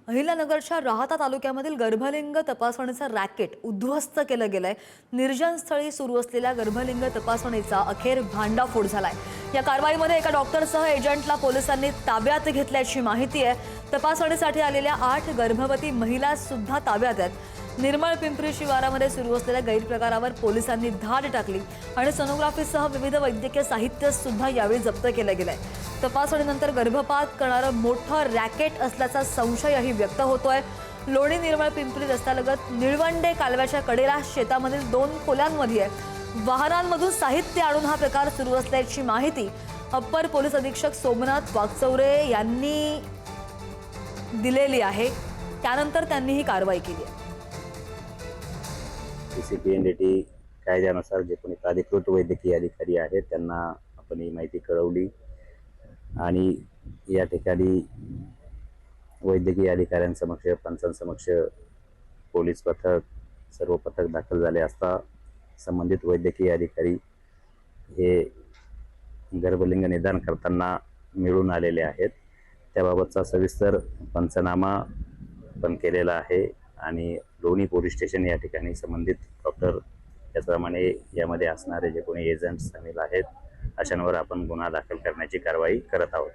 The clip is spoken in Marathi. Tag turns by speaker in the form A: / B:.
A: अहिल्यानगरच्या राहाता तालुक्यामधील गर्भलिंग तपासणीचं रॅकेट उद्ध्वस्त केलं गेलंय। निर्जन स्थळी सुरू असलेल्या गर्भलिंग तपासणीचा अखेर भांडाफोड झालाय। या कारवाईमध्ये एका डॉक्टरसह एजंटला पोलिसांनी ताब्यात घेतल्याची माहिती आहे। तपासणीसाठी आलेल्या 8 गर्भवती महिला सुद्धा ताब्यात आहेत। निर्मळ पिंपरी शिवारामध्ये सुरू असलेल्या गैरप्रकारावर पोलिसांनी धाड टाकली आणि सोनोग्राफीसह विविध वैद्यकीय साहित्य सुद्धा यावेळी जप्त केलं गेलंय। तपासणीनंतर गर्भपात करणारं मोठं रॅकेट असल्याचा संशयही व्यक्त होतोय। लोणी निर्मळ पिंपरी रस्त्यालगत निळवंडे कालव्याच्या कडेला शेतामधील 2 खोल्यांमध्ये वाहनांमधून साहित्य आणून हा प्रकार सुरू असल्याची माहिती अप्पर पोलीस अधीक्षक सोमनाथ वागचौरे यांनी दिलेली आहे। त्यानंतर त्यांनी ही कारवाई केली आहे।
B: CCPNDT कायद्यानुसार जे कोणी अधिकृत वैद्यकीय अधिकारी आहेत त्यांना आपण ही माहिती कळवली आणि या ठिकाणी वैद्यकीय अधिकाऱ्यांसमक्ष पंचांसमक्ष पोलीस पथक सर्व पथक दाखल झाले असता संबंधित वैद्यकीय अधिकारी हे गर्भलिंग निदान करताना मिळून आलेले आहेत। त्याबाबतचा सविस्तर पंचनामा पण केलेला आहे आणि लोणी पोलीस स्टेशन या ठिकाणी संबंधित डॉक्टर त्याचप्रमाणे यामध्ये असणारे जे कोणी एजंट सामील आहेत अशांवर आपण गुन्हा दाखल करण्याची कारवाई करत आहोत।